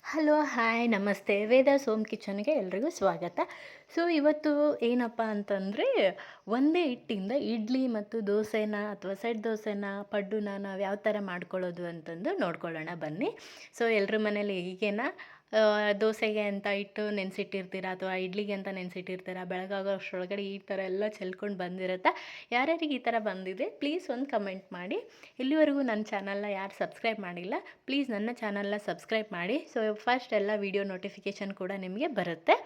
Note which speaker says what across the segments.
Speaker 1: Hello, hi, ನಮಸ್ತೆ. Vedas home ಕಿಚನ್ಗೆ ಎಲ್ರಿಗೂ ಸ್ವಾಗತ. ಸೊ ಇವತ್ತು ಏನಪ್ಪ ಅಂತಂದರೆ, ಒಂದೇ ಹಿಟ್ಟಿಂದ ಇಡ್ಲಿ ಮತ್ತು ದೋಸೆನ ಅಥವಾ ಸೆಟ್ ದೋಸೆನ, ಪಡ್ಡುನ ನಾವು ಯಾವ ಥರ ಮಾಡ್ಕೊಳ್ಳೋದು ಅಂತಂದು ನೋಡ್ಕೊಳ್ಳೋಣ ಬನ್ನಿ. ಸೊ ಎಲ್ಲರ ಮನೇಲಿ ಹೀಗೇನ ದೋಸೆಗೆ ಅಂತ ಹಿಟ್ಟು ನೆನೆಸಿಟ್ಟಿರ್ತೀರ ಅಥವಾ ಇಡ್ಲಿಗೆ ಅಂತ ನೆನೆಸಿಟ್ಟಿರ್ತೀರ, ಬೆಳಗಾಗೋ ಅಷ್ಟರೊಳಗಡೆ ಈ ಥರ ಎಲ್ಲ ಚೆಲ್ಕೊಂಡು ಬಂದಿರುತ್ತೆ. ಯಾರ್ಯಾರಿಗೆ ಈ ಥರ ಬಂದಿದೆ ಪ್ಲೀಸ್ ಒಂದು ಕಮೆಂಟ್ ಮಾಡಿ. ಇಲ್ಲಿವರೆಗೂ ನನ್ನ ಚಾನಲ್ನ ಯಾರು ಸಬ್ಸ್ಕ್ರೈಬ್ ಮಾಡಿಲ್ಲ, ಪ್ಲೀಸ್ ನನ್ನ ಚಾನಲ್ನ ಸಬ್ಸ್ಕ್ರೈಬ್ ಮಾಡಿ. ಸೊ ಫಸ್ಟ್ ಎಲ್ಲ ವೀಡಿಯೋ ನೋಟಿಫಿಕೇಷನ್ ಕೂಡ ನಿಮಗೆ ಬರುತ್ತೆ.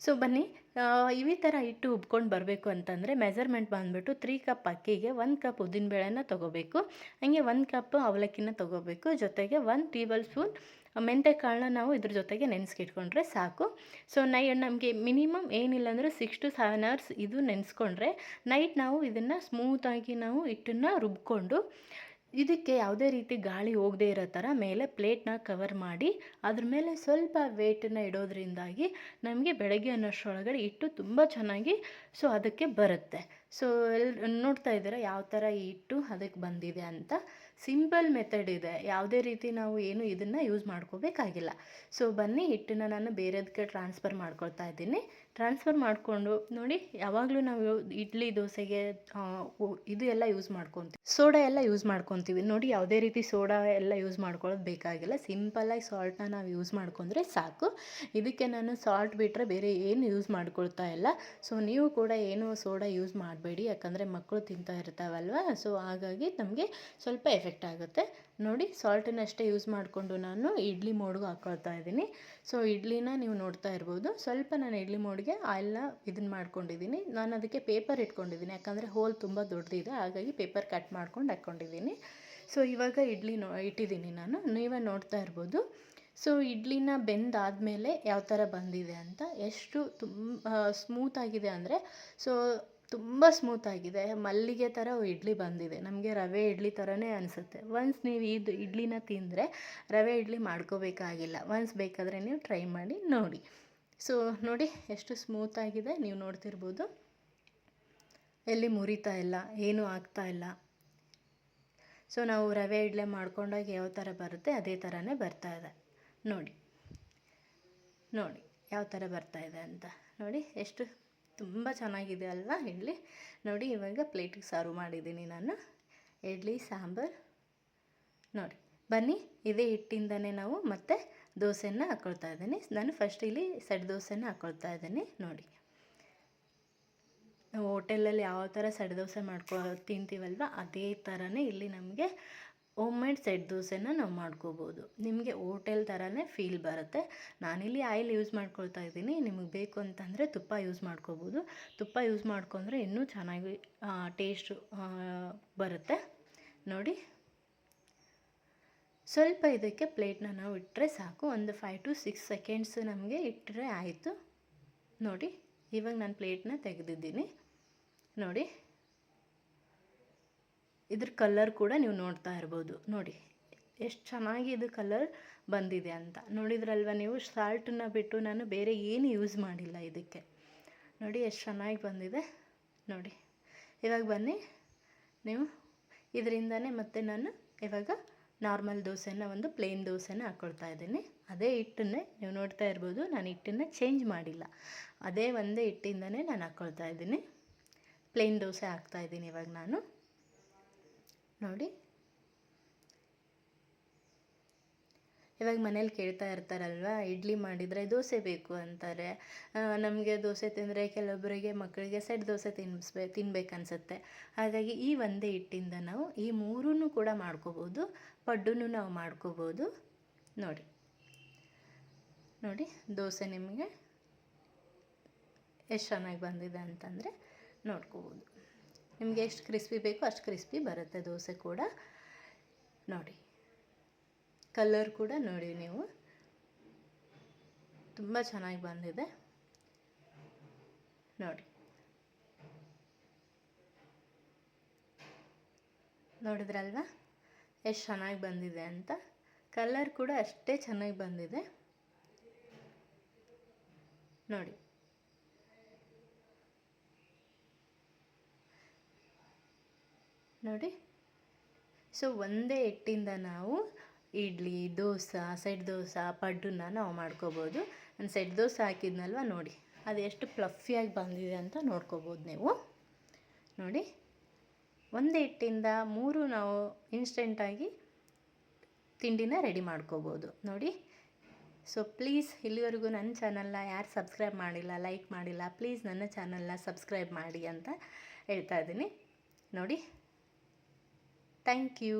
Speaker 1: ಸೊ ಬನ್ನಿ, ಈ ಥರ ಹಿಟ್ಟು ಉಬ್ಕೊಂಡು ಬರಬೇಕು ಅಂತಂದರೆ ಮೆಜರ್ಮೆಂಟ್ ಬಂದುಬಿಟ್ಟು 3 ಕಪ್ ಅಕ್ಕಿಗೆ 1 ಕಪ್ ಉದ್ದಿನಬೇಳೆನ ತೊಗೋಬೇಕು. ಹಾಗೆ 1 ಕಪ್ ಅವಲಕ್ಕಿನ ತೊಗೋಬೇಕು. ಜೊತೆಗೆ 1 ಟೇಬಲ್ ಸ್ಪೂನ್ ಮೆಂತ್ಯಕಾಳನ್ನ ನಾವು ಇದ್ರ ಜೊತೆಗೆ ನೆನೆಸ್ಕಿಟ್ಕೊಂಡ್ರೆ ಸಾಕು. ಸೊ ನಮಗೆ ಮಿನಿಮಮ್ ಏನಿಲ್ಲ ಅಂದರೆ 6 to 7 hours ಇದು ನೆನೆಸ್ಕೊಂಡ್ರೆ ನೈಟ್ ನಾವು ಇದನ್ನು ಸ್ಮೂತಾಗಿ ನಾವು ಹಿಟ್ಟನ್ನು ರುಬ್ಕೊಂಡು, ಇದಕ್ಕೆ ಯಾವುದೇ ರೀತಿ ಗಾಳಿ ಹೋಗದೇ ಇರೋ ಥರ ಮೇಲೆ ಪ್ಲೇಟ್ನ ಕವರ್ ಮಾಡಿ ಅದ್ರ ಮೇಲೆ ಸ್ವಲ್ಪ ವೇಟನ್ನು ಇಡೋದ್ರಿಂದಾಗಿ ನಮಗೆ ಬೆಳಗ್ಗೆ ಅನ್ನೋಷ್ಟರೊಳಗಡೆ ಹಿಟ್ಟು ತುಂಬ ಚೆನ್ನಾಗಿ ಅದಕ್ಕೆ ಬರುತ್ತೆ. ಸೊ ನೋಡ್ತಾ ಇದ್ದೀರಾ ಯಾವ ಥರ ಈ ಹಿಟ್ಟು ಅದಕ್ಕೆ ಬಂದಿದೆ ಅಂತ. ಸಿಂಪಲ್ ಮೆಥಡ್ ಇದೆ, ಯಾವುದೇ ರೀತಿ ನಾವು ಏನು ಇದನ್ನು ಯೂಸ್ ಮಾಡ್ಕೋಬೇಕಾಗಿಲ್ಲ. ಸೊ ಬನ್ನಿ, ಹಿಟ್ಟನ್ನು ನಾನು ಬೇರೆದಕ್ಕೆ ಟ್ರಾನ್ಸ್ಫರ್ ಮಾಡ್ಕೊಳ್ತಾ ಇದ್ದೀನಿ. ಟ್ರಾನ್ಸ್ಫರ್ ಮಾಡಿಕೊಂಡು ನೋಡಿ, ಯಾವಾಗಲೂ ನಾವು ಇಡ್ಲಿ ದೋಸೆಗೆ ಇದು ಎಲ್ಲ ಯೂಸ್ ಮಾಡ್ಕೊತೀವಿ, ಸೋಡಾ ಎಲ್ಲ ಯೂಸ್ ಮಾಡ್ಕೊತೀವಿ ನೋಡಿ. ಯಾವುದೇ ರೀತಿ ಸೋಡಾ ಎಲ್ಲ ಯೂಸ್ ಮಾಡ್ಕೊಳ್ಳೋದು ಬೇಕಾಗಿಲ್ಲ. ಸಿಂಪಲ್ಲಾಗಿ ಸಾಲ್ಟನ್ನ ನಾವು ಯೂಸ್ ಮಾಡ್ಕೊಂಡ್ರೆ ಸಾಕು. ಇದಕ್ಕೆ ನಾನು ಸಾಲ್ಟ್ ಬಿಟ್ಟರೆ ಬೇರೆ ಏನು ಯೂಸ್ ಮಾಡ್ಕೊಳ್ತಾ ಇಲ್ಲ. ಸೊ ನೀವು ಕೂಡ ಏನು ಸೋಡಾ ಯೂಸ್ ಮಾಡಬೇಡಿ, ಯಾಕಂದರೆ ಮಕ್ಕಳು ತಿಂತಾ ಇರ್ತಾವಲ್ವ. ಸೊ ಹಾಗಾಗಿ ನಮಗೆ ಸ್ವಲ್ಪ ಎಫೆಕ್ಟ್ ಆಗುತ್ತೆ ನೋಡಿ. ಸಾಲ್ಟನ್ನ ಅಷ್ಟೇ ಯೂಸ್ ಮಾಡಿಕೊಂಡು ನಾನು ಇಡ್ಲಿ ಮೋಡ್ಗೆ ಹಾಕ್ಕೊಳ್ತಾ ಇದ್ದೀನಿ. ಸೊ ಇಡ್ಲಿನ ನೀವು ನೋಡ್ತಾ ಇರ್ಬೋದು. ಸ್ವಲ್ಪ ನಾನು ಇಡ್ಲಿ ಮೋಡ್ಗೆ ಆಯಿಲ್ನ ಇದನ್ನು ಮಾಡ್ಕೊಂಡಿದ್ದೀನಿ. ನಾನು ಅದಕ್ಕೆ ಪೇಪರ್ ಇಟ್ಕೊಂಡಿದ್ದೀನಿ, ಯಾಕಂದರೆ ಹೋಲ್ ತುಂಬ ದೊಡ್ಡದಿದೆ, ಹಾಗಾಗಿ ಪೇಪರ್ ಕಟ್ ಮಾಡ್ಕೊಂಡು ಹಾಕ್ಕೊಂಡಿದ್ದೀನಿ. ಸೊ ಇವಾಗ ಇಟ್ಟಿದ್ದೀನಿ ನಾನು, ನೀವೇ ನೋಡ್ತಾ ಇರ್ಬೋದು. ಸೊ ಇಡ್ಲಿನ ಬೆಂದಾದಮೇಲೆ ಯಾವ ಥರ ಬಂದಿದೆ ಅಂತ, ಎಷ್ಟು ಸ್ಮೂತಾಗಿದೆ ಅಂದರೆ ತುಂಬ ಸ್ಮೂತಾಗಿದೆ. ಮಲ್ಲಿಗೆ ಥರ ಇಡ್ಲಿ ಬಂದಿದೆ. ನಮಗೆ ರವೆ ಇಡ್ಲಿ ಥರನೇ ಅನಿಸುತ್ತೆ. ಒನ್ಸ್ ನೀವು ಇದು ಇಡ್ಲಿನ ತಿಂದರೆ ರವೆ ಇಡ್ಲಿ ಮಾಡ್ಕೋಬೇಕಾಗಿಲ್ಲ. ಒನ್ಸ್ ಬೇಕಾದರೆ ನೀವು ಟ್ರೈ ಮಾಡಿ ನೋಡಿ. ಸೊ ನೋಡಿ ಎಷ್ಟು ಸ್ಮೂತಾಗಿದೆ, ನೀವು ನೋಡ್ತಿರ್ಬೋದು. ಎಲ್ಲಿ ಮುರಿತಾ ಇಲ್ಲ, ಏನೂ ಆಗ್ತಾ ಇಲ್ಲ. ಸೊ ನಾವು ರವೆ ಇಡ್ಲಿ ಮಾಡ್ಕೊಂಡಾಗ ಯಾವ ಥರ ಬರುತ್ತೆ ಅದೇ ಥರನೇ ಬರ್ತಾ ಇದೆ ನೋಡಿ. ನೋಡಿ ಯಾವ ಥರ ಬರ್ತಾ ಇದೆ ಅಂತ ನೋಡಿ. ಎಷ್ಟು ತುಂಬ ಚೆನ್ನಾಗಿದೆ ಅಲ್ವಾ ಇಡ್ಲಿ. ನೋಡಿ ಇವಾಗ ಪ್ಲೇಟಿಗೆ ಸರ್ವ್ ಮಾಡಿದ್ದೀನಿ ನಾನು ಇಡ್ಲಿ ಸಾಂಬಾರು ನೋಡಿ. ಬನ್ನಿ, ಇದೇ ಹಿಟ್ಟಿಂದನೇ ನಾವು ಮತ್ತೆ ದೋಸೆನ ಹಾಕ್ಕೊಳ್ತಾ ಇದ್ದೀನಿ. ನಾನು ಫಸ್ಟ್ ಇಲ್ಲಿ ಸೆಟ್ ದೋಸೆನ ಹಾಕ್ಕೊಳ್ತಾ ಇದ್ದೀನಿ ನೋಡಿ. ನಾವು ಹೋಟೆಲಲ್ಲಿ ಯಾವ ಥರ ಸೆಟ್ ದೋಸೆ ತಿಂತೀವಲ್ವ ಅದೇ ಥರನೇ ಇಲ್ಲಿ ನಮಗೆ ಹೋಮ್ ಮೇಡ್ ಸೆಟ್ ದೋಸೆನ ನಾವು ಮಾಡ್ಕೋಬೋದು. ನಿಮಗೆ ಹೋಟೆಲ್ ಥರನೇ ಫೀಲ್ ಬರುತ್ತೆ. ನಾನಿಲ್ಲಿ ಆಯಿಲ್ ಯೂಸ್ ಮಾಡ್ಕೊಳ್ತಾ ಇದ್ದೀನಿ. ನಿಮಗೆ ಬೇಕು ಅಂತಂದರೆ ತುಪ್ಪ ಯೂಸ್ ಮಾಡ್ಕೋಬೋದು. ತುಪ್ಪ ಯೂಸ್ ಮಾಡ್ಕೊಂಡ್ರೆ ಇನ್ನೂ ಚೆನ್ನಾಗಿ ಟೇಸ್ಟು ಬರುತ್ತೆ ನೋಡಿ. ಸ್ವಲ್ಪ ಇದಕ್ಕೆ ಪ್ಲೇಟ್ನ ನಾವು ಇಟ್ಟರೆ ಸಾಕು. ಒಂದು 5 to 6 seconds ನಮಗೆ ಇಟ್ಟರೆ ಆಯಿತು ನೋಡಿ. ಇವಾಗ ನಾನು ಪ್ಲೇಟ್ನ ತೆಗೆದಿದ್ದೀನಿ ನೋಡಿ. ಇದ್ರ ಕಲರ್ ಕೂಡ ನೀವು ನೋಡ್ತಾ ಇರ್ಬೋದು ನೋಡಿ, ಎಷ್ಟು ಚೆನ್ನಾಗಿ ಇದು ಕಲರ್ ಬಂದಿದೆ ಅಂತ. ನೋಡಿದ್ರಲ್ವ ನೀವು, ಸಾಲ್ಟನ್ನ ಬಿಟ್ಟು ನಾನು ಬೇರೆ ಏನು ಯೂಸ್ ಮಾಡಿಲ್ಲ ಇದಕ್ಕೆ. ನೋಡಿ ಎಷ್ಟು ಚೆನ್ನಾಗಿ ಬಂದಿದೆ ನೋಡಿ. ಇವಾಗ ಬನ್ನಿ, ನೀವು ಇದರಿಂದನೇ ಮತ್ತೆ ನಾನು ಇವಾಗ ನಾರ್ಮಲ್ ದೋಸೆನ, ಒಂದು ಪ್ಲೇನ್ ದೋಸೆನ ಹಾಕ್ಕೊಳ್ತಾ ಇದ್ದೀನಿ. ಅದೇ ಹಿಟ್ಟನ್ನೇ ನೀವು ನೋಡ್ತಾ ಇರ್ಬೋದು, ನಾನು ಹಿಟ್ಟನ್ನು ಚೇಂಜ್ ಮಾಡಿಲ್ಲ. ಅದೇ ಒಂದೇ ಹಿಟ್ಟಿಂದನೇ ನಾನು ಹಾಕ್ಕೊಳ್ತಾ ಇದ್ದೀನಿ. ಪ್ಲೇನ್ ದೋಸೆ ಹಾಕ್ತಾಯಿದ್ದೀನಿ ಇವಾಗ ನಾನು ನೋಡಿ. ಇವಾಗ ಮನೇಲಿ ಕೇಳ್ತಾ ಇರ್ತಾರಲ್ವ, ಇಡ್ಲಿ ಮಾಡಿದರೆ ದೋಸೆ ಬೇಕು ಅಂತಾರೆ. ನಮಗೆ ದೋಸೆ ತಿಂದರೆ ಕೆಲವೊಬ್ಬರಿಗೆ ಮಕ್ಕಳಿಗೆ ಸೆಟ್ ದೋಸೆ ತಿನ್ಬೇಕನ್ಸುತ್ತೆ. ಹಾಗಾಗಿ ಈ ಒಂದೇ ಹಿಟ್ಟಿಂದ ನಾವು ಈ ಮೂರನ್ನು ಕೂಡ ಮಾಡ್ಕೋಬೋದು. ಪಡ್ಡೂ ನಾವು ಮಾಡ್ಕೋಬೋದು ನೋಡಿ. ನೋಡಿ ದೋಸೆ ನಿಮಗೆ ಎಷ್ಟು ಚೆನ್ನಾಗಿ ಬಂದಿದೆ ಅಂತಂದರೆ ನೋಡ್ಕೋಬೋದು. ನಿಮಗೆ ಎಷ್ಟು ಕ್ರಿಸ್ಪಿ ಬೇಕೋ ಅಷ್ಟು ಕ್ರಿಸ್ಪಿ ಬರುತ್ತೆ ದೋಸೆ ಕೂಡ ನೋಡಿ. ಕಲರ್ ಕೂಡ ನೋಡಿ ನೀವು, ತುಂಬ ಚೆನ್ನಾಗಿ ಬಂದಿದೆ ನೋಡಿ. ನೋಡಿದ್ರಲ್ವ ಎಷ್ಟು ಚೆನ್ನಾಗಿ ಬಂದಿದೆ ಅಂತ. ಕಲರ್ ಕೂಡ ಅಷ್ಟೇ ಚೆನ್ನಾಗಿ ಬಂದಿದೆ ನೋಡಿ. ನೋಡಿ ಸೊ ಒಂದೇ ಹಿಟ್ಟಿಂದ ನಾವು ಇಡ್ಲಿ, ದೋಸೆ, ಸೆಟ್ ದೋಸೆ, ಪಡ್ಡನ್ನ ನಾವು ಮಾಡ್ಕೋಬೋದು. ನಾನು ಸೆಟ್ ದೋಸೆ ಹಾಕಿದ್ನಲ್ವ ನೋಡಿ, ಅದು ಎಷ್ಟು ಫ್ಲಫಿಯಾಗಿ ಬಂದಿದೆ ಅಂತ ನೋಡ್ಕೋಬೋದು ನೀವು. ನೋಡಿ, ಒಂದೇ ಹಿಟ್ಟಿಂದ 3 ನಾವು ಇನ್ಸ್ಟೆಂಟಾಗಿ ತಿಂಡಿನ ರೆಡಿ ಮಾಡ್ಕೋಬೋದು ನೋಡಿ. ಸೊ ಪ್ಲೀಸ್ ಇಲ್ಲಿವರೆಗೂ ನನ್ನ ಚಾನಲ್ನ ಯಾರು ಸಬ್ಸ್ಕ್ರೈಬ್ ಮಾಡಿಲ್ಲ, ಲೈಕ್ ಮಾಡಿಲ್ಲ, ಪ್ಲೀಸ್ ನನ್ನ ಚಾನಲ್ನ ಸಬ್ಸ್ಕ್ರೈಬ್ ಮಾಡಿ ಅಂತ ಹೇಳ್ತಾ ಇದ್ದೀನಿ ನೋಡಿ. Thank you.